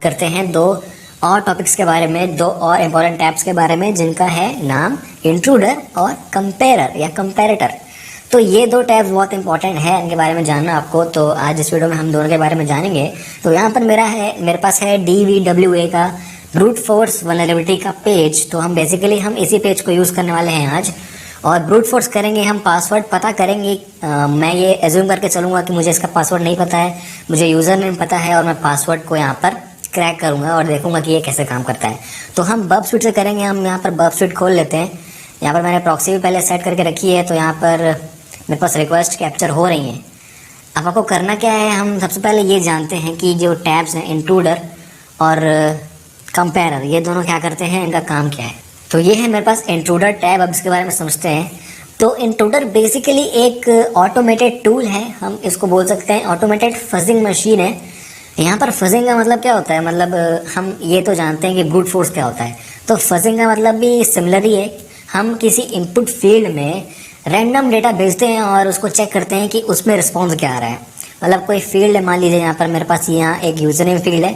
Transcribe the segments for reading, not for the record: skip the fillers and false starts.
करते हैं दो और टॉपिक्स के बारे में, दो और इम्पोर्टेंट टैब्स के बारे में जिनका है नाम इंट्रूडर और कंपेरर या कंपेरेटर। तो ये दो टैब्स बहुत इंपॉर्टेंट है, इनके बारे में जानना आपको। तो आज इस वीडियो में हम दोनों के बारे में जानेंगे। तो यहाँ पर मेरे पास है DVWA का ब्रूट फोर्स वल्नरेबिलिटी का पेज। तो हम बेसिकली इसी पेज को यूज़ करने वाले हैं आज, और ब्रूट फोर्स करेंगे। हम पासवर्ड पता करेंगे। मैं ये एज्यूम करके चलूँगा कि मुझे इसका पासवर्ड नहीं पता है, मुझे यूज़र नेम पता है, और मैं पासवर्ड को यहाँ पर क्रैक करूँगा और देखूंगा कि ये कैसे काम करता है। तो हम बर्ब स्विट से करेंगे। हम यहाँ पर बर्ब स्विट खोल लेते हैं। यहाँ पर मैंने प्रॉक्सी भी पहले सेट करके रखी है। तो यहाँ पर मेरे पास रिक्वेस्ट कैप्चर हो रही हैं। अब आपको करना क्या है, हम सबसे पहले ये जानते हैं कि जो टैब्स हैं इंट्रूडर और कंपेरर, ये दोनों क्या करते हैं, इनका काम क्या है। तो ये है मेरे पास इंट्रूडर टैब। अब इसके बारे में समझते हैं। तो इंट्रूडर बेसिकली एक ऑटोमेटेड टूल है, हम इसको बोल सकते हैं ऑटोमेटेड फजिंग मशीन है। यहाँ पर फजिंग का मतलब क्या होता है, मतलब हम ये तो जानते हैं कि ब्रूट फोर्स क्या होता है। तो फजिंग का मतलब भी सिमिलर ही है। हम किसी इनपुट फील्ड में रैंडम डेटा भेजते हैं और उसको चेक करते हैं कि उसमें रिस्पॉन्स क्या आ रहा है। मतलब कोई फील्ड है, मान लीजिए यहाँ पर मेरे पास यहाँ एक यूज़र नेम फील्ड है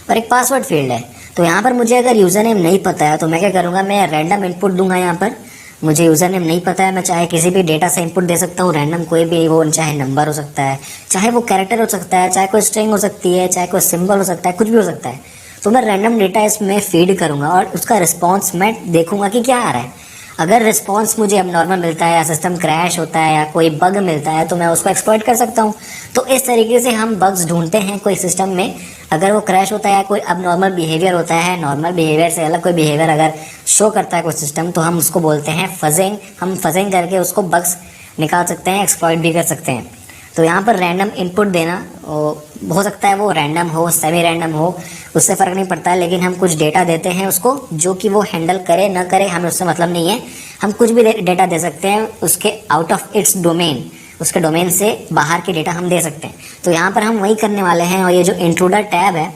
और एक पासवर्ड फील्ड है। तो यहाँ पर मुझे अगर यूज़र नेम नहीं पता है तो मैं क्या करूँगा, मैं रैंडम इनपुट दूंगा। यहाँ पर मुझे यूज़र नेम नहीं पता है, मैं चाहे किसी भी डेटा से इनपुट दे सकता हूँ, रैंडम कोई भी, वो चाहे नंबर हो सकता है, चाहे वो कैरेक्टर हो सकता है, चाहे कोई स्ट्रिंग हो सकती है, चाहे कोई सिंबल हो सकता है, कुछ भी हो सकता है। तो मैं रैंडम डेटा इसमें फीड करूँगा और उसका रिस्पॉन्स मैं देखूँगा कि क्या आ रहा है। अगर रिस्पॉन्स मुझे अब नॉर्मल मिलता है या सिस्टम क्रैश होता है या कोई बग मिलता है तो मैं उसको एक्सप्लॉइट कर सकता हूँ। तो इस तरीके से हम बग्स ढूंढते हैं कोई सिस्टम में। अगर वो क्रैश होता है या कोई अब नॉर्मल बिहेवियर होता है, नॉर्मल बिहेवियर से अलग कोई बिहेवियर अगर शो करता है कोई सिस्टम, तो हम उसको बोलते हैं फजिंग। हम फजिंग करके उसको बग्स निकाल सकते हैं, एक्सप्लॉइट भी कर सकते हैं। तो यहाँ पर रैंडम इनपुट देना हो सकता है, वो रैंडम हो, सेमी रैंडम हो, उससे फ़र्क नहीं पड़ता है। लेकिन हम कुछ डेटा देते हैं उसको, जो कि वो हैंडल करे ना करे हमें उससे मतलब नहीं है। हम कुछ भी डेटा दे सकते हैं उसके आउट ऑफ इट्स डोमेन, उसके डोमेन से बाहर के डेटा हम दे सकते हैं। तो यहाँ पर हम वही करने वाले हैं। और ये जो इंट्रूडर टैब है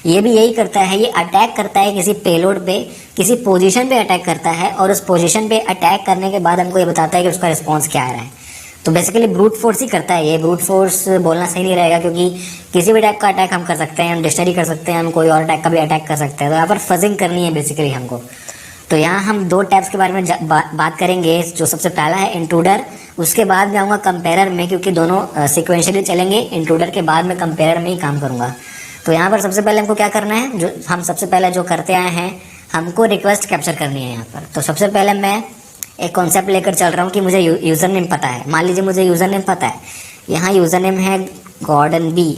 ये भी यही करता है, ये अटैक करता है किसी पेलोड पे, किसी पोजीशन पे अटैक करता है, और उस पोजीशन पे अटैक करने के बाद हमको ये बताता है कि उसका रिस्पॉन्स क्या आ रहा है। तो बेसिकली ब्रूट फोर्स ही करता है ये। ब्रूट फोर्स बोलना सही नहीं रहेगा, क्योंकि किसी भी टाइप का अटैक हम कर सकते हैं, हम डिक्शनरी कर सकते हैं, हम कोई और टाइप का भी अटैक कर सकते हैं। तो यहाँ पर फजिंग करनी है बेसिकली हमको। तो यहाँ हम दो टैब्स के बारे में बात करेंगे। जो सबसे पहला है इंट्रूडर, उसके बाद मैं आऊँगा कंपेरर में, क्योंकि दोनों सिक्वेंशियली चलेंगे। इंट्रूडर के बाद मैं कंपेरर में ही काम करूँगा। तो यहाँ पर सबसे पहले हमको क्या करना है, जो हम सबसे पहले जो करते आए हैं, हमको रिक्वेस्ट कैप्चर करनी है यहाँ पर। तो सबसे पहले मैं एक कॉन्सेप्ट लेकर चल रहा हूँ कि मुझे यूज़र नेम पता है। मान लीजिए मुझे यूज़र नेम पता है, यहाँ यूज़र नेम है गॉर्डन बी,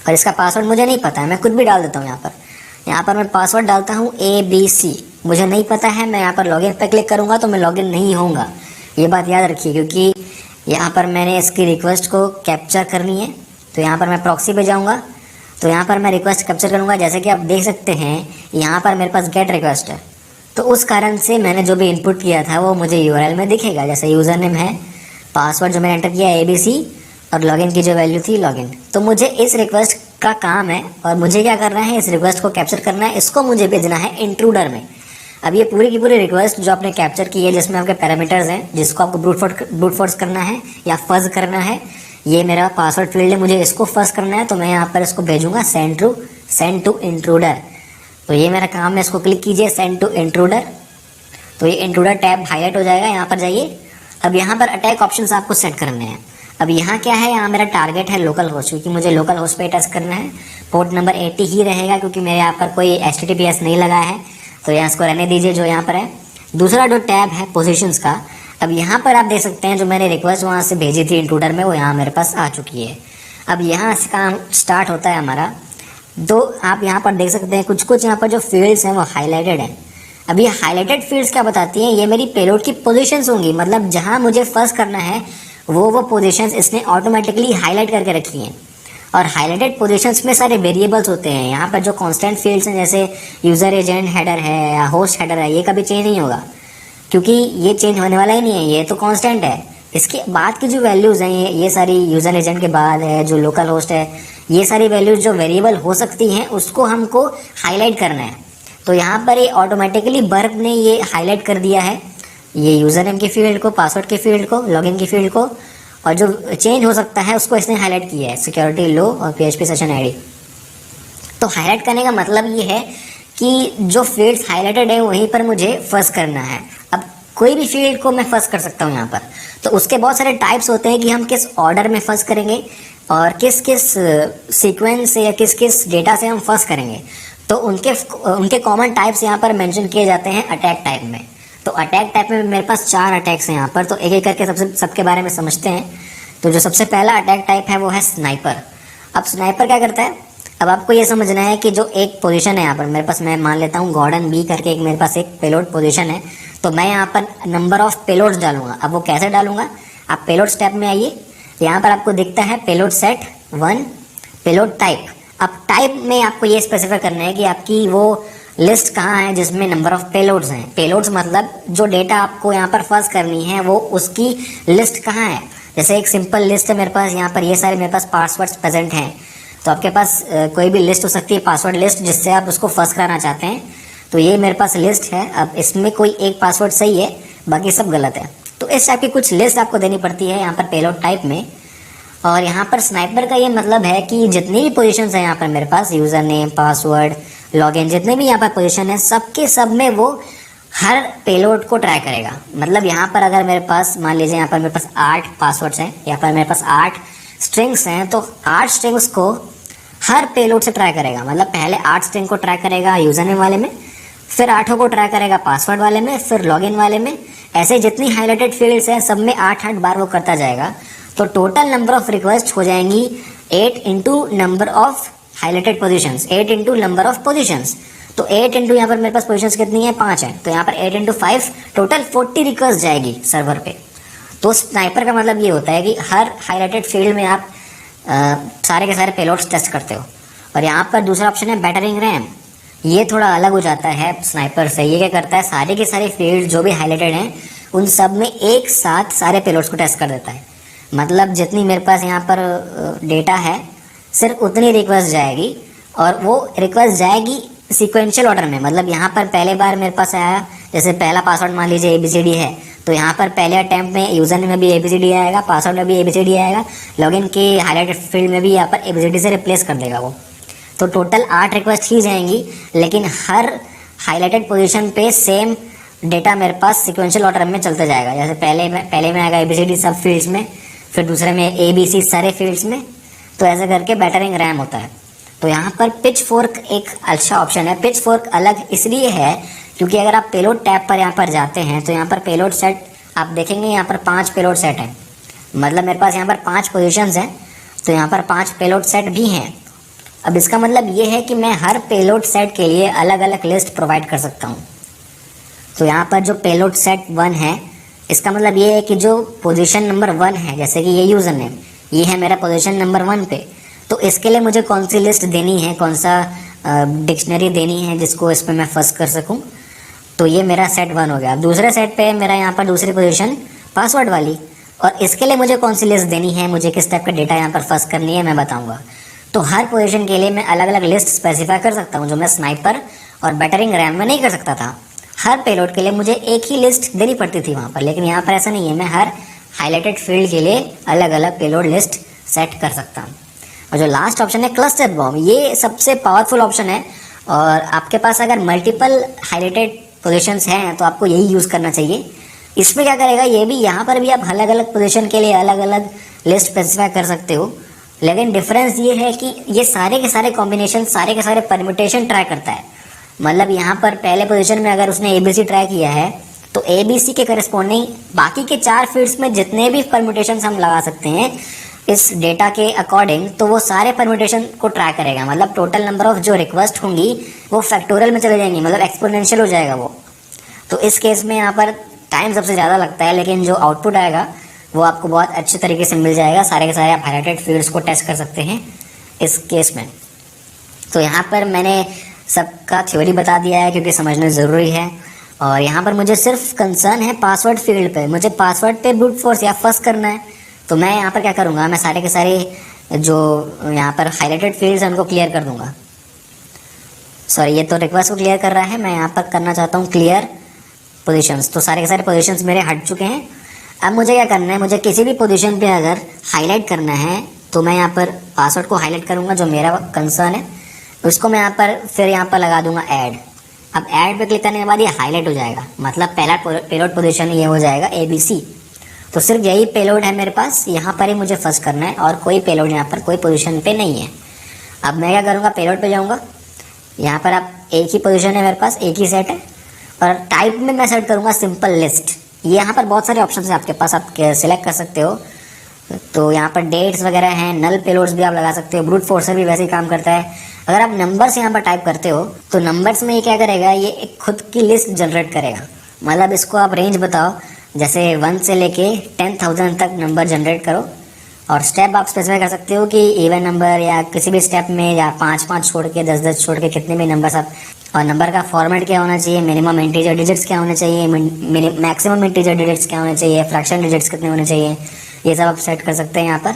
और इसका पासवर्ड मुझे नहीं पता है। मैं कुछ भी डाल देता हूँ यहाँ पर मैं पासवर्ड डालता हूँ ABC। मुझे नहीं पता है, मैं यहाँ पर लॉगिन पर क्लिक करूँगा तो मैं लॉगिन नहीं होऊंगा। ये बात याद रखिए, क्योंकि यहाँ पर मैंने इसकी रिक्वेस्ट को कैप्चर करनी है। तो यहाँ पर मैं प्रॉक्सी पे जाऊँगा, तो यहाँ पर मैं रिक्वेस्ट कैप्चर करूँगा। जैसे कि आप देख सकते हैं यहाँ पर मेरे पास गेट रिक्वेस्ट है, तो उस कारण से मैंने जो भी इनपुट किया था वो मुझे URL में दिखेगा। जैसे यूज़र नेम है, पासवर्ड जो मैंने एंटर किया ABC, और लॉगिन की जो वैल्यू थी लॉगिन। तो मुझे इस रिक्वेस्ट का काम है, और मुझे क्या करना है, इस रिक्वेस्ट को कैप्चर करना है, इसको मुझे भेजना है इंट्रूडर में। अब ये पूरी की पूरी रिक्वेस्ट जो आपने कैप्चर की है, जिसमें आपके पैरामीटर्स हैं, जिसको आपको ब्रूट फोर्स करना है या फज करना है, ये मेरा पासवर्ड फील्ड है, मुझे इसको फज करना है। तो मैं यहाँ पर इसको भेजूँगा सेंड टू इंट्रूडर। तो ये मेरा काम है, इसको क्लिक कीजिए, सेंड टू इंट्रूडर। तो ये इंट्रूडर टैब हाईलाइट हो जाएगा। यहाँ पर जाइए। अब यहाँ पर अटैक ऑप्शंस आपको सेट करने हैं। अब यहाँ क्या है, यहाँ मेरा टारगेट है लोकल होस्ट, क्योंकि मुझे लोकल होस्ट पे टेस्ट करना है। पोर्ट नंबर 80 ही रहेगा, क्योंकि मेरे यहाँ पर कोई HTTPS नहीं लगा है। तो यहाँ इसको रहने दीजिए जो यहाँ पर है। दूसरा जो टैब है पोजीशंस का, अब यहाँ पर आप देख सकते हैं जो मैंने रिक्वेस्ट वहाँ से भेजी थी इंट्रूडर में, वो यहाँ मेरे पास आ चुकी है। अब यहाँ से काम स्टार्ट होता है हमारा। तो आप यहाँ पर देख सकते हैं कुछ यहाँ पर जो फील्ड्स हैं वो हाईलाइटेड हैं। अब ये हाईलाइटेड फील्ड्स क्या बताती हैं, ये मेरी पेलोड की पोजीशंस होंगी। मतलब जहाँ मुझे फर्स्ट करना है वो पोजीशंस इसने ऑटोमेटिकली हाईलाइट करके रखी हैं। और हाईलाइटेड पोजीशंस में सारे वेरिएबल्स होते हैं। यहाँ पर जो कांस्टेंट फील्ड्स हैं, जैसे यूज़र एजेंट हेडर है या होस्ट हेडर है, ये कभी चेंज नहीं होगा, क्योंकि ये चेंज होने वाला ही नहीं है, ये तो कांस्टेंट है। इसके बाद की जो वैल्यूज़ हैं, ये सारी यूज़र एजेंट के बाद है, जो लोकल होस्ट है, ये सारी वैल्यूज़ जो वेरिएबल हो सकती हैं उसको हमको हाईलाइट करना है। तो यहाँ पर ये ऑटोमेटिकली बर्ब ने ये हाईलाइट कर दिया है, ये यूज़र नेम की फील्ड को, पासवर्ड की फील्ड को, लॉगिन की फील्ड को, और जो चेंज हो सकता है उसको इसने हाईलाइट किया है, सिक्योरिटी लो और PHP सेशन ID। तो हाईलाइट करने का मतलब ये है कि जो फील्ड्स हाईलाइटेड है वहीं पर मुझे फर्स्ट करना है। अब कोई भी फील्ड को मैं फर्स्ट कर सकता हूँ यहाँ पर, तो उसके बहुत सारे टाइप्स होते हैं कि हम किस ऑर्डर में फर्स्ट करेंगे और किस किस सीक्वेंस से या किस किस डेटा से हम फर्स्ट करेंगे। तो उनके कॉमन टाइप्स यहाँ पर मेंशन किए जाते हैं अटैक टाइप में। तो अटैक टाइप में मेरे पास 4 अटैक्स हैं यहाँ पर, तो एक एक करके सबके बारे में समझते हैं। तो जो सबसे पहला अटैक टाइप है वो है स्नाइपर। अब स्नाइपर क्या करता है, अब आपको ये समझना है कि जो एक पोजीशन है यहाँ पर मेरे पास, मैं मान लेता हूँ गॉर्डन बी करके एक मेरे पास एक पेलोड पोजीशन है, तो मैं यहाँ पर नंबर ऑफ पेलोड्स डालूंगा। अब वो कैसे डालूंगा, आप पेलोड स्टेप में आइए, यहाँ पर आपको दिखता है पेलोड सेट 1 पेलोड टाइप। अब टाइप में आपको ये स्पेसिफाई करना है कि आपकी वो लिस्ट कहाँ है जिसमें नंबर ऑफ पेलोड्स हैं। पेलोड्स मतलब जो डेटा आपको यहाँ पर फर्स्ट करनी है वो उसकी लिस्ट कहाँ है। जैसे एक सिंपल लिस्ट है मेरे पास, यहाँ पर ये सारे मेरे पास पासवर्ड्स प्रेजेंट हैं, तो आपके पास कोई भी लिस्ट हो सकती है, पासवर्ड लिस्ट, जिससे आप उसको फर्स्ट कराना चाहते हैं। तो ये मेरे पास लिस्ट है, अब इसमें कोई एक पासवर्ड सही है, बाकी सब गलत है। तो इस टाइप की कुछ लिस्ट आपको देनी पड़ती है यहाँ पर पेलोड टाइप में। और यहाँ पर स्नाइपर का ये मतलब है कि जितनी भी पोजीशंस हैं यहाँ पर मेरे पास, यूज़र नेम, पासवर्ड, लॉगिन, जितने भी यहाँ पर पोजीशन है, सबके सब में वो हर पेलोड को ट्राई करेगा। मतलब यहाँ पर अगर मेरे पास मान लीजिए यहाँ पर मेरे पास 8 पासवर्ड्स हैं, यहाँ पर मेरे पास 8 स्ट्रिंग्स हैं, तो 8 स्ट्रिंग्स को हर पेलोड से ट्राई करेगा। मतलब पहले 8 स्ट्रिंग को ट्राई करेगा यूज़र नेम वाले में, फिर 8 को ट्राई करेगा पासवर्ड वाले में, फिर लॉगिन वाले में। ऐसे जितनी हाईलाइटेड फील्ड्स हैं सब में 8-8 बार वो करता जाएगा। तो टोटल नंबर ऑफ रिक्वेस्ट हो जाएंगी 8 into number of highlighted positions, 8 into number of positions. तो 8 इंटू यहाँ पर मेरे पास पोजीशंस कितनी है, 5 है, तो यहाँ पर 8 इंटू 5 टोटल 40 रिक्वेस्ट जाएगी सर्वर पे। तो स्नाइपर का मतलब ये होता है कि हर हाईलाइटेड फील्ड में आप सारे के सारे पेलोड्स टेस्ट करते हो। और यहाँ पर दूसरा ऑप्शन है बैटरिंग रैम। ये थोड़ा अलग हो जाता है स्नाइपर से। ये क्या करता है, सारे के सारे फील्ड जो भी हाईलाइटेड हैं उन सब में एक साथ सारे पेलोड्स को टेस्ट कर देता है। मतलब जितनी मेरे पास यहाँ पर डेटा है सिर्फ उतनी रिक्वेस्ट जाएगी, और वो रिक्वेस्ट जाएगी सीक्वेंशियल ऑर्डर में। मतलब यहाँ पर पहले बार मेरे पास आया, जैसे पहला पासवर्ड मान लीजिए ABCD है, तो यहाँ पर पहले अटैम्प्ट में यूजर नेम में भी ABCD आएगा, पासवर्ड में भी ABCD आएगा, लॉगिन के हाईलाइटेड फील्ड में भी यहाँ पर ABCD से रिप्लेस कर देगा वो। तो टोटल 8 रिक्वेस्ट ही जाएंगी, लेकिन हर हाईलाइटेड पोजीशन पे सेम डेटा मेरे पास सीक्वेंशियल ऑर्डर में चलता जाएगा। जैसे पहले में आएगा ABCD सब फील्ड्स में, फिर दूसरे में ABC सारे फील्ड्स में। तो ऐसे करके बैटरिंग रैम होता है। तो यहाँ पर पिच फोर्क एक अच्छा ऑप्शन है। पिच फोर्क अलग इसलिए है क्योंकि अगर आप पेलोड टैब पर यहाँ पर जाते हैं तो यहाँ पर पेलोड सेट आप देखेंगे, यहाँ पर 5 पेलोड सेट हैं। मतलब मेरे पास यहाँ पर 5 पोजीशंस हैं, तो यहाँ पर 5 पेलोड सेट भी हैं। अब इसका मतलब ये है कि मैं हर पेलोड सेट के लिए अलग अलग लिस्ट प्रोवाइड कर सकता हूँ। तो यहाँ पर जो पेलोड सेट 1 है, इसका मतलब ये है कि जो पोजीशन नंबर 1 है, जैसे कि ये यूज़र नेम, ये है मेरा पोजीशन नंबर 1 पे, तो इसके लिए मुझे कौन सी लिस्ट देनी है, कौन सा डिक्शनरी देनी है जिसको इस पर मैं फर्स्ट कर सकूं। तो ये मेरा सेट 1 हो गया। अब दूसरे सेट पे मेरा यहाँ पर दूसरी पोजीशन पासवर्ड वाली, और इसके लिए मुझे कौन सी लिस्ट देनी है, मुझे किस टाइप का डेटा यहाँ पर फर्स्ट करनी है, मैं बताऊँगा। तो हर पोजीशन के लिए मैं अलग अलग लिस्ट स्पेसिफाई कर सकता हूँ, जो मैं स्नाइपर और बैटरिंग रैम में नहीं कर सकता था। हर पेलोड के लिए मुझे एक ही लिस्ट देनी पड़ती थी वहाँ पर, लेकिन यहाँ पर ऐसा नहीं है। मैं हर हाईलाइटेड फील्ड के लिए अलग अलग पेलोड लिस्ट सेट कर सकता हूँ। और जो लास्ट ऑप्शन है क्लस्टर बॉम्ब, ये सबसे पावरफुल ऑप्शन है। और आपके पास अगर मल्टीपल हाईलाइटेड पोजीशंस हैं तो आपको यही यूज़ करना चाहिए। इसमें क्या करेगा, ये भी यहाँ पर भी आप अलग अलग पोजीशन के लिए अलग अलग लिस्ट स्पेसिफाई कर सकते हो, लेकिन डिफरेंस ये है कि ये सारे के सारे कॉम्बिनेशन, सारे के सारे परम्यूटेशन ट्राई करता है। मतलब यहाँ पर पहले पोजीशन में अगर उसने ABC ट्राई किया है तो ABC के करस्पॉन्डिंग बाकी के 4 फील्ड्स में जितने भी परम्यूटेशंस हम लगा सकते हैं इस डेटा के अकॉर्डिंग, तो वो सारे परम्यूटेशन को ट्राई करेगा। मतलब टोटल नंबर ऑफ जो रिक्वेस्ट होंगी वो फैक्टोरियल में चले जाएंगी, मतलब एक्सपोनेंशियल हो जाएगा वो। तो इस केस में यहाँ पर टाइम सबसे ज़्यादा लगता है, लेकिन जो आउटपुट आएगा वो आपको बहुत अच्छे तरीके से मिल जाएगा। सारे के सारे आप हाईलाइटेड फील्ड्स को टेस्ट कर सकते हैं इस केस में। तो यहाँ पर मैंने सबका थ्योरी बता दिया है क्योंकि समझना ज़रूरी है। और यहाँ पर मुझे सिर्फ कंसर्न है पासवर्ड फील्ड पे, मुझे पासवर्ड पे ब्रूट फोर्स या फर्स्ट करना है। तो मैं यहाँ पर क्या करूँगा, मैं सारे के सारे जो यहाँ पर हाईलाइटेड फील्ड्स हैं उनको क्लियर कर दूँगा। सॉरी, ये तो रिक्वेस्ट को क्लियर कर रहा है, मैं यहाँ पर करना चाहता हूँ क्लियर पोजीशंस। तो सारे के सारे पोजीशंस मेरे हट चुके हैं। अब मुझे क्या करना है, मुझे किसी भी पोजीशन पे अगर हाईलाइट करना है तो मैं यहाँ पर पासवर्ड को हाईलाइट करूँगा जो मेरा कंसर्न है। उसको मैं यहाँ पर लगा दूंगा ऐड। अब ऐड पे क्लिक करने के बाद ये हाईलाइट हो जाएगा, मतलब पहला पेलोड पोजीशन ये हो जाएगा ABC। तो सिर्फ यही पेलोड है मेरे पास, यहाँ पर ही मुझे फर्स्ट करना है और कोई पेलोड यहाँ पर कोई पोजीशन पे नहीं है। अब मैं क्या करूँगा, पेलोड पे जाऊँगा, यहाँ पर आप एक ही पोजीशन है मेरे पास, एक ही सेट है, और टाइप में मैं सेट करूँगा सिंपल लिस्ट। यहाँ पर बहुत सारे ऑप्शन है आपके पास, आप सिलेक्ट कर सकते हो। तो यहाँ पर डेट्स वगैरह हैं, नल पेलोड्स भी आप लगा सकते हो, ब्रूट फोर्सर भी वैसे ही काम करता है। अगर आप नंबर्स यहाँ पर टाइप करते हो तो नंबर्स में ये क्या करेगा, ये एक खुद की लिस्ट जनरेट करेगा। मतलब इसको आप रेंज बताओ, जैसे 1 से लेके 10,000 तक नंबर जनरेट करो, और स्टेप आप स्पेसिफाई कर सकते हो कि इवन नंबर या किसी भी स्टेप में, या 5-5 छोड़ के 10-10 छोड़ के कितने भी नंबर्स आप। और नंबर का फॉर्मेट क्या होना चाहिए, मिनिमम इंटीजर डिजिट्स क्या होने चाहिए, मैक्सिमम इंटीजर डिजिट्स क्या होने चाहिए, फ्रैक्शन डिजिट्स कितने होने चाहिए, ये सब आप सेट कर सकते हैं यहाँ पर।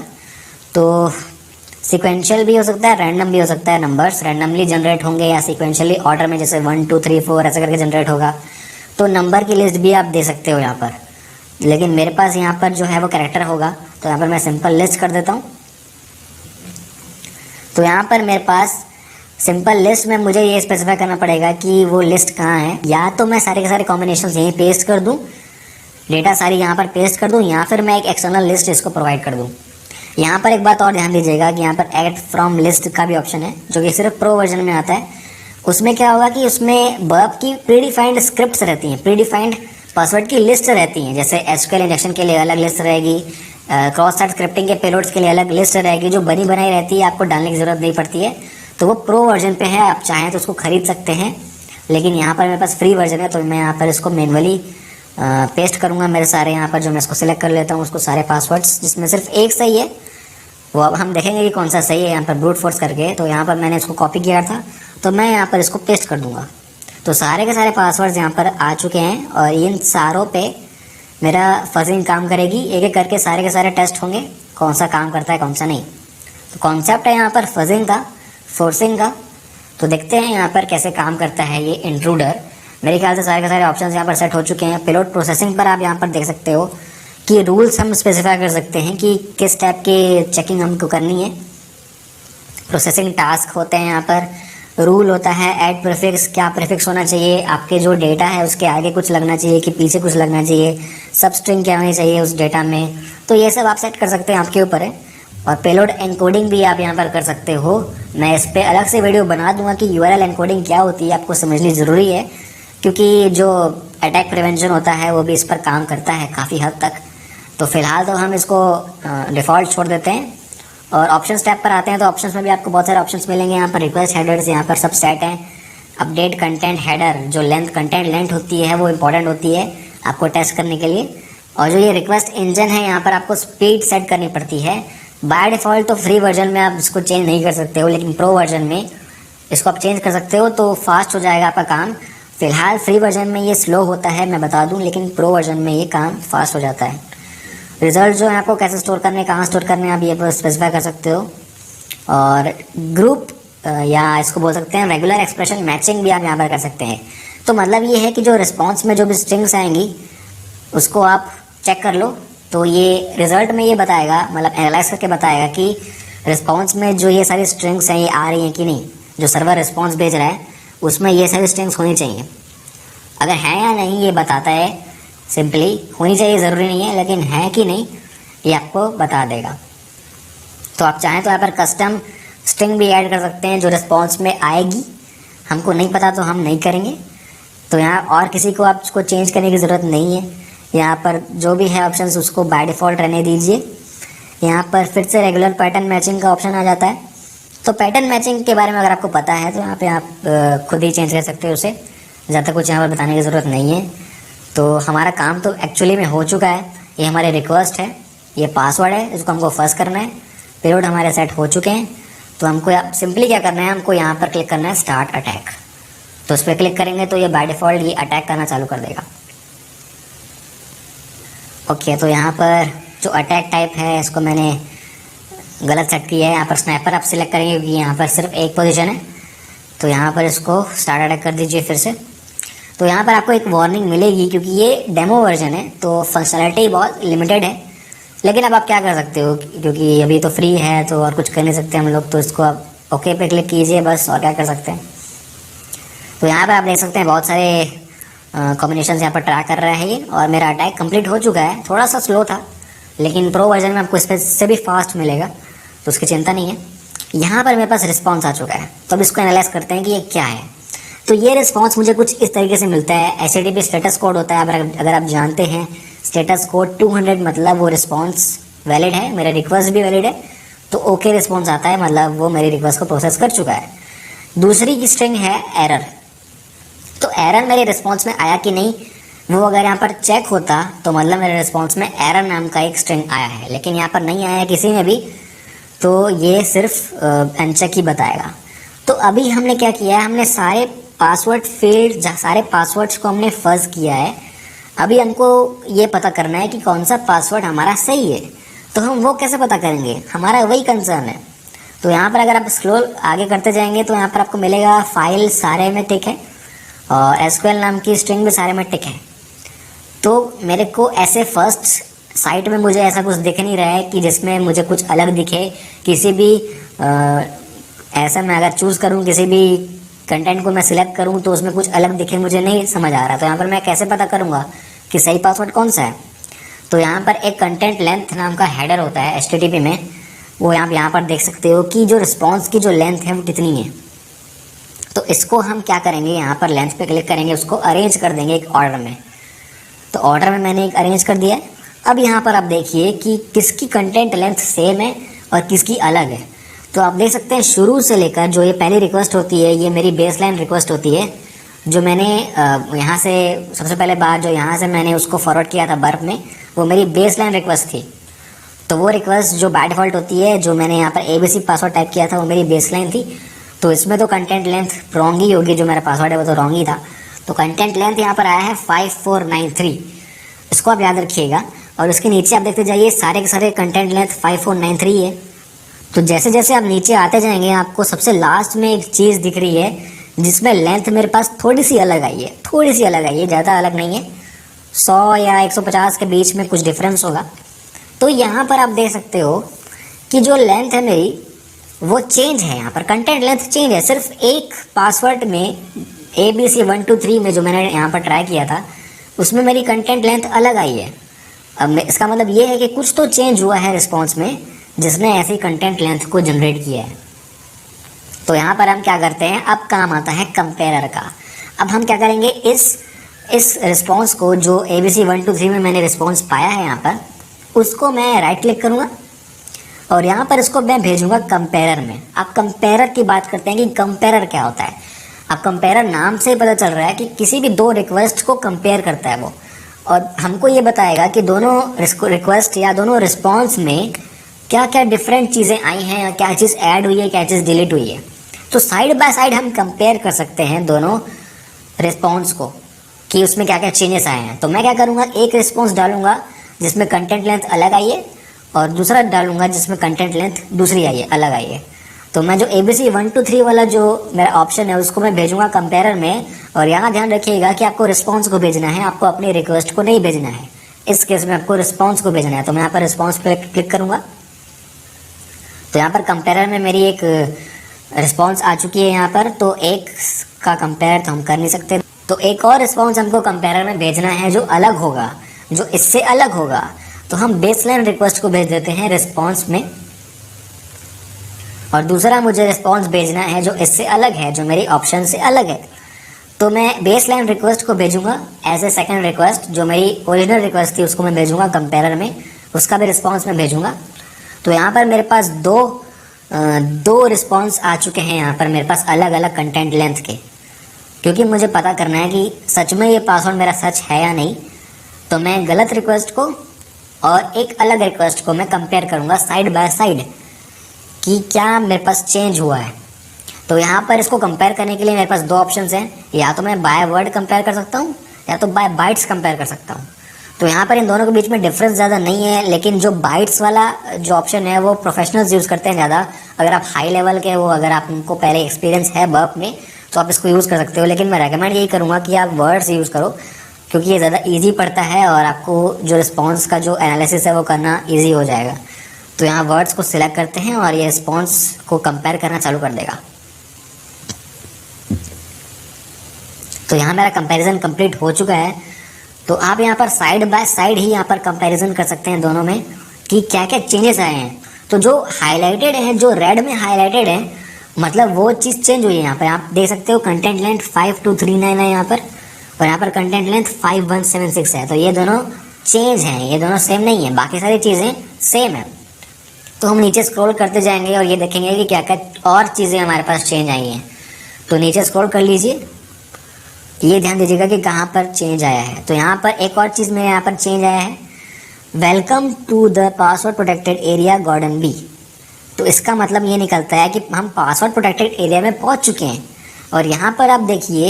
तो सीक्वेंशियल भी हो सकता है, रैंडम भी हो सकता है, नंबर्स रैंडमली जनरेट होंगे या सीक्वेंशियली ऑर्डर में, जैसे 1 2 3 4 ऐसे करके जनरेट होगा। तो नंबर की लिस्ट भी आप दे सकते हो यहाँ पर, लेकिन मेरे पास यहाँ पर जो है वो कैरेक्टर होगा, तो यहाँ पर मैं सिंपल लिस्ट कर देता हूँ। तो यहाँ पर मेरे पास सिंपल लिस्ट में मुझे ये स्पेसिफाई करना पड़ेगा कि वो लिस्ट कहाँ है। या तो मैं सारे के सारे कॉम्बिनेशन यहीं पेस्ट कर दूँ, डेटा सारी यहाँ पर पेस्ट कर दूँ, या फिर मैं एक एक्सटर्नल लिस्ट इसको प्रोवाइड कर दूँ। यहाँ पर एक बात और ध्यान दीजिएगा कि यहाँ पर ऐड फ्रॉम लिस्ट का भी ऑप्शन है, जो कि सिर्फ प्रो वर्जन में आता है। उसमें क्या होगा कि उसमें बर्ब की प्रीडिफाइंड स्क्रिप्ट्स रहती हैं, प्रीडिफाइंड पासवर्ड की लिस्ट रहती हैं। जैसे एसक्यूएल इंजेक्शन के लिए अलग लिस्ट रहेगी, क्रॉस साइट स्क्रिप्टिंग के पेलोड्स के लिए अलग लिस्ट रहेगी, जो बनी बनाई रहती है, आपको डालने की ज़रूरत नहीं पड़ती है। तो वो प्रो वर्जन पे है, आप चाहें तो उसको खरीद सकते हैं, लेकिन यहाँ पर मेरे पास फ्री वर्जन है, तो मैं यहाँ पर इसको मैनुअली पेस्ट करूँगा। मेरे सारे यहाँ पर जो मैं इसको सिलेक्ट कर लेता हूँ, उसको सारे पासवर्ड्स, जिसमें सिर्फ एक सही है, वो अब हम देखेंगे कि कौन सा सही है यहाँ पर ब्रूट फोर्स करके। तो यहाँ पर मैंने इसको कॉपी किया था, तो मैं यहाँ पर इसको पेस्ट कर दूँगा। तो सारे के सारे पासवर्ड्स यहाँ पर आ चुके हैं, और इन सारों पे मेरा फजिंग काम करेगी। एक एक करके सारे के सारे टेस्ट होंगे, कौन सा काम करता है कौन सा नहीं। तो कॉन्सेप्ट है यहाँ पर फजिंग का, फोर्सिंग का। तो देखते हैं यहाँ पर कैसे काम करता है ये इंट्रूडर। मेरे ख्याल से सारे के सारे ऑप्शन यहाँ पर सेट हो चुके हैं। पेलोड प्रोसेसिंग पर आप यहाँ पर देख सकते हो कि रूल्स हम स्पेसिफाई कर सकते हैं कि किस टाइप की चेकिंग हमको करनी है। प्रोसेसिंग टास्क होते हैं यहाँ पर, रूल होता है ऐड प्रीफिक्स, क्या प्रीफिक्स होना चाहिए, आपके जो डेटा है उसके आगे कुछ लगना चाहिए कि पीछे कुछ लगना चाहिए, सब स्ट्रिंग क्या होनी चाहिए उस डेटा में। तो ये सब आप सेट कर सकते हैं, आपके ऊपर है। और पेलोड एनकोडिंग भी आप यहाँ पर कर सकते हो। मैं इस पर अलग से वीडियो बना दूंगा कि यूआरएल एनकोडिंग क्या होती है, आपको समझनी ज़रूरी है, क्योंकि जो अटैक प्रिवेंशन होता है वो भी इस पर काम करता है काफ़ी हद तक। तो फिलहाल तो हम इसको डिफ़ॉल्ट छोड़ देते हैं और ऑप्शंस टैब पर आते हैं। तो ऑप्शंस में भी आपको बहुत सारे ऑप्शंस मिलेंगे। यहाँ पर रिक्वेस्ट हेडर्स, यहाँ पर सब सेट हैं। अपडेट कंटेंट हेडर, जो कंटेंट लेंथ होती है वो इंपॉर्टेंट होती है आपको टेस्ट करने के लिए। और जो ये रिक्वेस्ट इंजन है, यहाँ पर आपको स्पीड सेट करनी पड़ती है। बाय डिफ़ॉल्ट तो फ्री वर्जन में आप इसको चेंज नहीं कर सकते हो, लेकिन प्रो वर्जन में इसको आप चेंज कर सकते हो, तो फास्ट हो जाएगा आपका काम। फिलहाल फ्री वर्जन में ये स्लो होता है, मैं बता दूं, लेकिन प्रो वर्जन में ये काम फास्ट हो जाता है। रिजल्ट जो है आपको कैसे स्टोर करने, कहाँ स्टोर करने, आप ये स्पेसिफाई कर सकते हो। और ग्रुप या इसको बोल सकते हैं रेगुलर एक्सप्रेशन मैचिंग भी आप यहाँ पर कर सकते हैं। तो मतलब ये है कि जो रिस्पॉन्स में जो भी स्ट्रिंग्स आएंगी उसको आप चेक कर लो, तो ये रिजल्ट में ये बताएगा, मतलब एनालाइज करके बताएगा कि रिस्पॉन्स में जो ये सारी स्ट्रिंग्स हैं ये आ रही हैं कि नहीं। जो सर्वर रिस्पॉन्स भेज रहा है उसमें ये सारी स्ट्रिंग्स होनी चाहिए, अगर है या नहीं ये बताता है। सिंपली होनी चाहिए ज़रूरी नहीं है, लेकिन है कि नहीं ये आपको बता देगा। तो आप चाहें तो यहाँ पर कस्टम स्ट्रिंग भी ऐड कर सकते हैं जो रिस्पॉन्स में आएगी। हमको नहीं पता तो हम नहीं करेंगे, तो यहाँ और किसी को आपको चेंज करने की ज़रूरत नहीं है। यहाँ पर जो भी है ऑप्शंस उसको बाय डिफ़ॉल्ट रहने दीजिए। यहाँ पर फिर से रेगुलर पैटर्न मैचिंग का ऑप्शन आ जाता है। तो पैटर्न मैचिंग के बारे में अगर आपको पता है तो यहाँ पे आप खुद ही चेंज कर सकते हो उसे, ज़्यादा कुछ यहाँ पर बताने की ज़रूरत नहीं है। तो हमारा काम तो एक्चुअली में हो चुका है। ये हमारे रिक्वेस्ट है, ये पासवर्ड है, इसको हमको फर्स्ट करना है। पेलोड हमारे सेट हो चुके हैं, तो हमको सिंपली क्या करना है, हमको यहाँ पर क्लिक करना है स्टार्ट अटैक। तो उस पर क्लिक करेंगे तो ये बाय डिफ़ॉल्ट ये अटैक करना चालू कर देगा। ओके, तो यहाँ पर जो अटैक टाइप है इसको मैंने गलत सेट किया है। यहाँ पर स्नैपर आप सिलेक्ट करेंगे क्योंकि यहाँ पर सिर्फ एक पोजीशन है। तो यहाँ पर इसको स्टार्ट अटैक कर दीजिए फिर से। तो यहाँ पर आपको एक वार्निंग मिलेगी क्योंकि ये डेमो वर्जन है, तो फंक्शनलिटी बहुत लिमिटेड है। लेकिन अब आप क्या कर सकते हो, क्योंकि अभी तो फ्री है तो और कुछ कर नहीं सकते हम लोग, तो इसको आप ओके पे क्लिक कीजिए बस, और क्या कर सकते हैं। तो यहाँ पर आप देख सकते हैं बहुत सारे कॉम्बिनेशन यहाँ पर ट्राई कर रहा है ये, और मेरा अटैक कंप्लीट हो चुका है। थोड़ा सा स्लो था, लेकिन प्रो वर्जन में आपको इससे भी फास्ट मिलेगा, तो उसकी चिंता नहीं है। यहाँ पर मेरे पास रिस्पॉन्स आ चुका है, तो अब इसको एनालाइज करते हैं कि ये क्या है। तो ये रिस्पॉन्स मुझे कुछ इस तरीके से मिलता है। HTTP स्टेटस कोड होता है, अगर आप जानते हैं स्टेटस कोड 200 मतलब वो रिस्पॉन्स वैलिड है, मेरा रिक्वेस्ट भी वैलिड है, तो ओके रिस्पॉन्स आता है, मतलब वो मेरी रिक्वेस्ट को प्रोसेस कर चुका है। दूसरी की स्ट्रिंग है एरर। तो एरर मेरे रिस्पॉन्स में आया कि नहीं, वो अगर यहाँ पर चेक होता तो मतलब मेरे रिस्पॉन्स में एरर नाम का एक स्ट्रिंग आया है, लेकिन यहाँ पर नहीं आया है किसी में भी, तो ये सिर्फ अनचेक ही बताएगा। तो अभी हमने क्या किया है, हमने सारे पासवर्ड फील्ड, सारे पासवर्ड्स को हमने फर्ज किया है। अभी हमको ये पता करना है कि कौन सा पासवर्ड हमारा सही है। तो हम वो कैसे पता करेंगे, हमारा वही कंसर्न है। तो यहाँ पर अगर आप स्क्रॉल आगे करते जाएंगे तो यहाँ पर आपको मिलेगा फाइल सारे में टिक है, और SQL नाम की स्ट्रिंग भी सारे में टिक है। तो मेरे को ऐसे फर्स्ट साइट में मुझे ऐसा कुछ दिख नहीं रहा है कि जिसमें मुझे कुछ अलग दिखे। किसी भी ऐसा मैं अगर चूज़ करूँ, किसी भी कंटेंट को मैं सिलेक्ट करूँ तो उसमें कुछ अलग दिखे, मुझे नहीं समझ आ रहा। तो यहाँ पर मैं कैसे पता करूँगा कि सही पासवर्ड कौन सा है। तो यहाँ पर एक कंटेंट लेंथ नाम का हेडर होता है HTTP में, वो यहाँ पर देख सकते हो कि जो रिस्पॉन्स की जो लेंथ है वो कितनी है। तो इसको हम क्या करेंगे, यहाँ पर लेंथ पे क्लिक करेंगे, उसको अरेंज कर देंगे एक ऑर्डर में। तो ऑर्डर में मैंने एक अरेंज कर दिया है। अब यहाँ पर आप देखिए कि किसकी कंटेंट लेंथ सेम है और किसकी अलग है। तो आप देख सकते हैं शुरू से लेकर जो ये पहली रिक्वेस्ट होती है, ये मेरी बेसलाइन रिक्वेस्ट होती है, जो मैंने यहाँ से सबसे पहले बार जो यहाँ से मैंने उसको फॉरवर्ड किया था बर्फ में, वो मेरी बेसलाइन रिक्वेस्ट थी। तो वो रिक्वेस्ट जो बाय डिफ़ॉल्ट होती है, जो मैंने यहाँ पर ABC पासवर्ड टाइप किया था, वो मेरी बेसलाइन थी। तो इसमें तो कंटेंट लेंथ रॉन्ग ही होगी, जो मेरा पासवर्ड है वो तो रॉन्ग ही था। तो कंटेंट लेंथ यहाँ पर आया है 5493, इसको आप याद रखिएगा। और उसके नीचे आप देखते जाइए सारे के सारे कंटेंट लेंथ 5493 है। तो जैसे जैसे आप नीचे आते जाएंगे आपको सबसे लास्ट में एक चीज़ दिख रही है जिसमें लेंथ मेरे पास थोड़ी सी अलग आई है, थोड़ी सी अलग आई है, ज़्यादा अलग नहीं है, 100 या 150 के बीच में कुछ डिफरेंस होगा। तो यहाँ पर आप देख सकते हो कि जो लेंथ है मेरी वो चेंज है, यहाँ पर कंटेंट लेंथ चेंज है। सिर्फ एक पासवर्ड में ABC 123 में जो मैंने यहाँ पर ट्राई किया था उसमें मेरी कंटेंट लेंथ अलग आई है। अब इसका मतलब ये है कि कुछ तो चेंज हुआ है रिस्पॉन्स में जिसने ऐसी कंटेंट लेंथ को जनरेट किया है। तो यहाँ पर हम क्या करते हैं, अब काम आता है कंपेयरर का। अब हम क्या करेंगे, इस रिस्पॉन्स को जो ABC 123 में मैंने रिस्पॉन्स पाया है यहाँ पर, उसको मैं राइट क्लिक करूँगा और यहाँ पर इसको मैं भेजूँगा कंपेयरर में। अब कंपेयरर की बात करते हैं कि कंपेयरर क्या होता है। अब कंपेयरर नाम से पता चल रहा है कि किसी भी दो रिक्वेस्ट को कंपेयर करता है वो, और हमको ये बताएगा कि दोनों रिक्वेस्ट या दोनों रिस्पॉन्स में क्या क्या डिफरेंट चीज़ें आई हैं, या क्या चीज़ ऐड हुई है, क्या चीज़ डिलीट हुई है। तो साइड बाय साइड हम कंपेयर कर सकते हैं दोनों रिस्पॉन्स को कि उसमें क्या क्या चेंजेस आए हैं। तो मैं क्या करूँगा, एक रिस्पॉन्स डालूंगा जिसमें कंटेंट लेंथ अलग आई है और दूसरा डालूंगा जिसमें कंटेंट लेंथ दूसरी आई है, अलग आई है। तो मैं जो ABC 123 वाला जो मेरा ऑप्शन है उसको मैं भेजूंगा कंपेयरर में। और यहाँ ध्यान रखिएगा कि आपको रिस्पॉन्स को भेजना है, आपको अपनी रिक्वेस्ट को नहीं भेजना है। इस केस में आपको रिस्पॉन्स को भेजना है। तो मैं यहाँ पर रिस्पॉन्स पर क्लिक करूँगा। तो यहाँ पर कंपेयरर में मेरी एक रिस्पॉन्स आ चुकी है यहाँ पर। तो एक का कंपेयर तो हम कर नहीं सकते, तो एक और रिस्पॉन्स हमको कंपेयरर में भेजना है जो अलग होगा, जो इससे अलग होगा। तो हम बेसलाइन रिक्वेस्ट को भेज देते हैं रिस्पॉन्स में, और दूसरा मुझे रिस्पॉन्स भेजना है जो इससे अलग है, जो मेरी ऑप्शन से अलग है। तो मैं बेसलाइन रिक्वेस्ट को भेजूंगा एज ए सेकंड रिक्वेस्ट, जो मेरी ओरिजिनल रिक्वेस्ट थी उसको मैं भेजूंगा कंपेयरर में, उसका भी रिस्पॉन्स मैं भेजूंगा। तो यहाँ पर मेरे पास दो रिस्पॉन्स आ चुके हैं यहाँ पर मेरे पास अलग अलग कंटेंट लेंथ के, क्योंकि मुझे पता करना है कि सच में ये पासवर्ड मेरा सच है या नहीं। तो मैं गलत रिक्वेस्ट को और एक अलग रिक्वेस्ट को मैं कंपेयर करूँगा साइड बाय साइड कि क्या मेरे पास चेंज हुआ है। तो यहाँ पर इसको कंपेयर करने के लिए मेरे पास दो ऑप्शंस हैं, या तो मैं बाय वर्ड कंपेयर कर सकता हूँ या तो बाय बाइट्स कंपेयर कर सकता हूँ। तो यहाँ पर इन दोनों के बीच में डिफरेंस ज़्यादा नहीं है, लेकिन जो बाइट्स वाला जो ऑप्शन है वो प्रोफेशनल्स यूज़ करते हैं ज़्यादा। अगर आप हाई लेवल के हो, अगर आपको पहले एक्सपीरियंस है बर्प में, तो आप इसको यूज़ कर सकते हो। लेकिन मैं रेकमेंड यही करूँगा कि आप वर्ड्स यूज़ करो, क्योंकि ये ज़्यादा ईजी पड़ता है और आपको जो रिस्पॉन्स का जो एनालिसिस है वो करना ईजी हो जाएगा। तो यहाँ वर्ड्स को सिलेक्ट करते हैं और ये रिस्पॉन्स को कंपेयर करना चालू कर देगा। तो यहाँ मेरा कंपैरिजन कंप्लीट हो चुका है। तो आप यहाँ पर साइड बाय साइड ही यहाँ पर कंपैरिजन कर सकते हैं दोनों में कि क्या क्या चेंजेस आए हैं। तो जो हाईलाइटेड है, जो रेड में हाईलाइटेड है, मतलब वो चीज़ चेंज हुई है। यहाँ पर आप देख सकते हो कंटेंट लेंथ 5239 है यहाँ पर, और यहाँ पर कंटेंट लेंथ 5176 है। तो ये दोनों चेंज हैं, ये दोनों सेम नहीं है, बाकी सारी चीज़ें सेम है। तो हम नीचे स्क्रॉल करते जाएंगे और ये देखेंगे कि क्या क्या और चीज़ें हमारे पास चेंज आई हैं। तो नीचे स्क्रॉल कर लीजिए, ये ध्यान दीजिएगा कि कहाँ पर चेंज आया है। तो यहाँ पर एक और चीज़ में यहाँ पर चेंज आया है, welcome to the password protected area Gordon B. तो इसका मतलब ये निकलता है कि हम पासवर्ड प्रोटेक्टेड एरिया में पहुँच चुके हैं। और यहाँ पर आप देखिए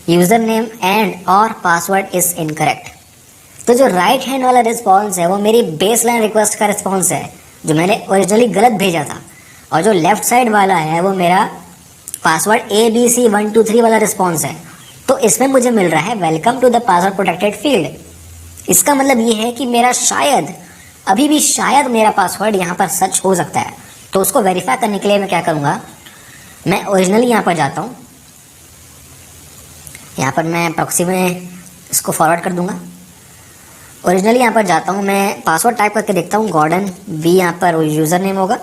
यूज़र नेम एंड और पासवर्ड इज़ इनकरेक्ट। तो जो राइट हैंड वाला रिस्पॉन्स है वो मेरी बेसलाइन रिक्वेस्ट का रिस्पॉन्स है जो मैंने ओरिजिनली गलत भेजा था, और जो लेफ्ट साइड वाला है वो मेरा पासवर्ड ABC123 वाला रिस्पॉन्स है। तो इसमें मुझे मिल रहा है welcome to the password protected field. इसका मतलब ये है कि मेरा शायद, अभी भी शायद मेरा पासवर्ड यहाँ पर सच हो सकता है। तो उसको वेरीफाई करने के लिए मैं क्या करूँगा, मैं ओरिजिनली यहाँ पर जाता हूँ, यहाँ पर मैं प्रॉक्सी में इसको फॉरवर्ड कर दूँगा। ओरिजिनली यहाँ पर जाता हूँ, मैं पासवर्ड टाइप करके देखता हूँ, गॉर्डन बी यहाँ पर यूज़र नेम होगा,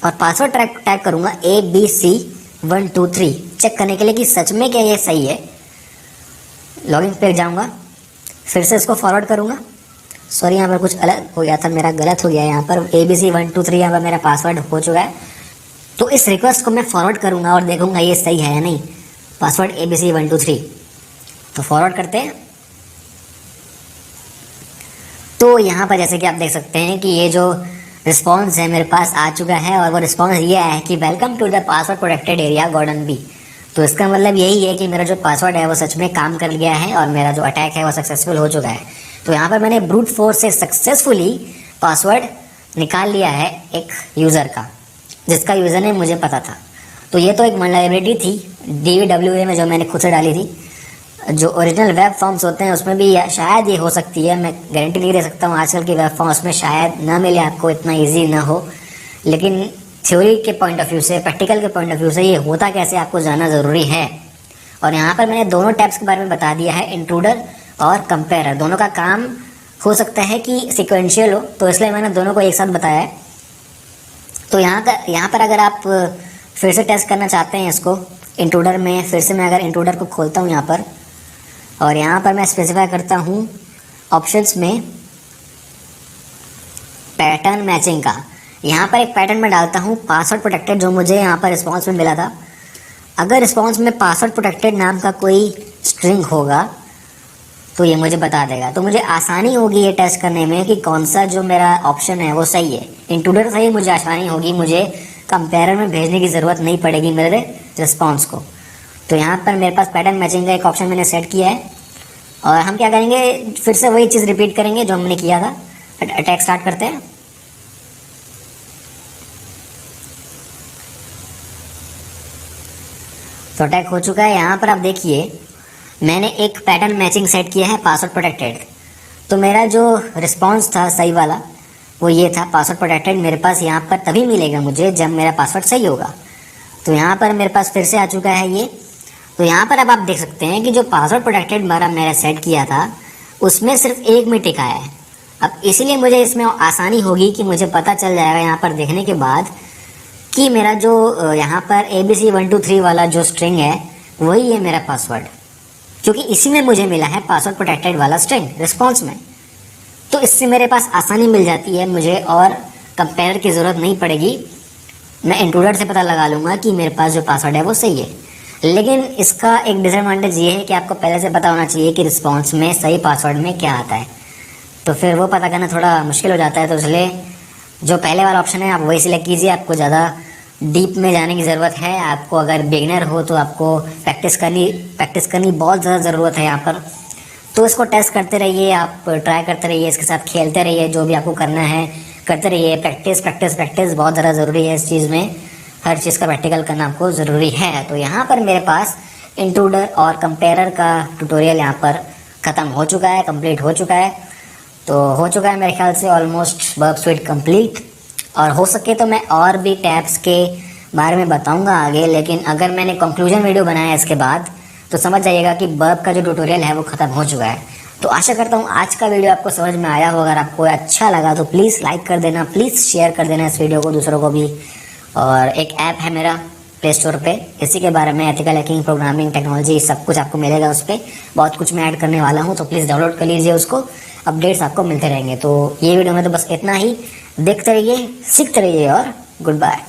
और पासवर्ड टाइप करूँगा ABC123 चेक करने के लिए कि सच में क्या ये सही है। लॉगिन पे जाऊँगा, फिर से इसको फॉरवर्ड करूँगा। सॉरी, यहाँ पर कुछ अलग हो गया था, मेरा गलत हो गया। यहाँ पर ABC123 यहाँ पर मेरा पासवर्ड हो चुका है। तो इस रिक्वेस्ट को मैं फॉरवर्ड करूँगा और देखूँगा ये सही है या नहीं, पासवर्ड ABC123। तो फॉरवर्ड करते हैं। तो यहाँ पर जैसे कि आप देख सकते हैं कि ये जो रिस्पॉन्स है मेरे पास आ चुका है, और वो रिस्पॉन्स ये आया है कि welcome to the password protected area Gordon B. तो इसका मतलब यही है कि मेरा जो पासवर्ड है वो सच में काम कर गया है और मेरा जो अटैक है वो सक्सेसफुल हो चुका है। तो यहाँ पर मैंने ब्रूट फोर्स से सक्सेसफुली पासवर्ड निकाल लिया है एक यूज़र का, जिसका यूज़र नेम मुझे पता था। तो ये तो एक मल्टीप्लिसिटी थी DWA में जो मैंने खुद से डाली थी। जो ओरिजिनल वेब फॉर्म्स होते हैं उसमें भी शायद ये हो सकती है, मैं गारंटी नहीं दे सकता हूँ। आजकल की वेब फॉर्म्स में शायद ना मिले आपको, इतना ईजी ना हो, लेकिन थ्योरी के पॉइंट ऑफ व्यू से, प्रैक्टिकल के पॉइंट ऑफ व्यू से ये होता कैसे आपको जानना ज़रूरी है। और यहाँ पर मैंने दोनों टैब्स के बारे में बता दिया है, इंट्रूडर और कंपेयरर। दोनों का काम हो सकता है कि सिक्वेंशियल हो, तो इसलिए मैंने दोनों को एक साथ बताया है। तो यहाँ पर अगर आप फिर से टेस्ट करना चाहते हैं इसको इंट्रूडर में, फिर से मैं अगर इंट्रूडर को खोलता हूँ यहाँ पर, और यहाँ पर मैं स्पेसिफाई करता हूँ ऑप्शंस में पैटर्न मैचिंग का। यहाँ पर एक पैटर्न में डालता हूँ पासवर्ड प्रोटेक्टेड, जो मुझे यहाँ पर रिस्पॉन्स में मिला था। अगर रिस्पॉन्स में पासवर्ड प्रोटेक्टेड नाम का कोई स्ट्रिंग होगा तो ये मुझे बता देगा। तो मुझे आसानी होगी ये टेस्ट करने में कि कौन सा जो मेरा ऑप्शन है वो सही है। इंट्रूडर सही, मुझे आसानी होगी, मुझे कंपेयरर में भेजने की ज़रूरत नहीं पड़ेगी मेरे रिस्पॉन्स को। तो यहाँ पर मेरे पास पैटर्न मैचिंग का एक ऑप्शन मैंने सेट किया है, और हम क्या करेंगे, फिर से वही चीज़ रिपीट करेंगे जो हमने किया था। अटैक स्टार्ट करते हैं। तो अटैक हो चुका है। यहाँ पर आप देखिए मैंने एक पैटर्न मैचिंग सेट किया है पासवर्ड प्रोटेक्टेड। तो मेरा जो रिस्पॉन्स था सही वाला वो ये था, पासवर्ड प्रोटेक्टेड मेरे पास यहाँ पर तभी मिलेगा मुझे जब मेरा पासवर्ड सही होगा। तो यहाँ पर मेरे पास फिर से आ चुका है ये। तो यहाँ पर अब आप देख सकते हैं कि जो पासवर्ड प्रोटेक्टेड बारा मैंने सेट किया था उसमें सिर्फ एक में टिका है। अब इसीलिए मुझे इसमें आसानी होगी कि मुझे पता चल जाएगा यहाँ पर देखने के बाद कि मेरा जो यहाँ पर ABC123 वाला जो स्ट्रिंग है वही है मेरा पासवर्ड, क्योंकि इसी में मुझे मिला है पासवर्ड प्रोटेक्टेड वाला स्ट्रिंग रिस्पॉन्स में। तो इससे मेरे पास आसानी मिल जाती है मुझे, और कंपेयर की ज़रूरत नहीं पड़ेगी। मैं इंट्रूडर से पता लगा लूँगा कि मेरे पास जो पासवर्ड है वो सही है। लेकिन इसका एक डिसएडवांटेज ये है कि आपको पहले से पता होना चाहिए कि रिस्पॉन्स में सही पासवर्ड में क्या आता है, तो फिर वो पता करना थोड़ा मुश्किल हो जाता है। तो इसलिए जो पहले वाला ऑप्शन है आप वही सिलेक्ट कीजिए। आपको ज़्यादा डीप में जाने की ज़रूरत है, आपको अगर बिगनर हो तो आपको प्रैक्टिस करनी बहुत ज़्यादा ज़रूरत है यहाँ पर। तो इसको टेस्ट करते रहिए, आप ट्राई करते रहिए, इसके साथ खेलते रहिए, जो भी आपको करना है करते रहिए। प्रैक्टिस बहुत ज़्यादा ज़रूरी है इस चीज़ में, हर चीज़ का प्रैक्टिकल करना आपको ज़रूरी है। तो यहाँ पर मेरे पास इंट्रूडर और कंपेयरर का ट्यूटोरियल यहाँ पर ख़त्म हो चुका है, कंप्लीट हो चुका है। तो हो चुका है मेरे ख्याल से ऑलमोस्ट वर्ब स्वीट कंप्लीट। और हो सके तो मैं और भी टैब्स के बारे में बताऊंगा आगे, लेकिन अगर मैंने कंक्लूजन वीडियो बनाया इसके बाद तो समझ जाइएगा कि बर्ब का जो ट्यूटोरियल है वो ख़त्म हो चुका है। तो आशा करता हूँ आज का वीडियो आपको समझ में आया हो। अगर आपको अच्छा लगा तो प्लीज़ लाइक कर देना, प्लीज़ शेयर कर देना इस वीडियो को दूसरों को भी। और एक ऐप है मेरा प्ले स्टोर पे, इसी के बारे में एथिकल हैकिंग, प्रोग्रामिंग, टेक्नोलॉजी सब कुछ आपको मिलेगा उस पर। बहुत कुछ मैं ऐड करने वाला हूँ, तो प्लीज़ डाउनलोड कर लीजिए उसको, अपडेट्स आपको मिलते रहेंगे। तो ये वीडियो में तो बस इतना ही। देखते रहिए, सीखते रहिए और गुड बाय।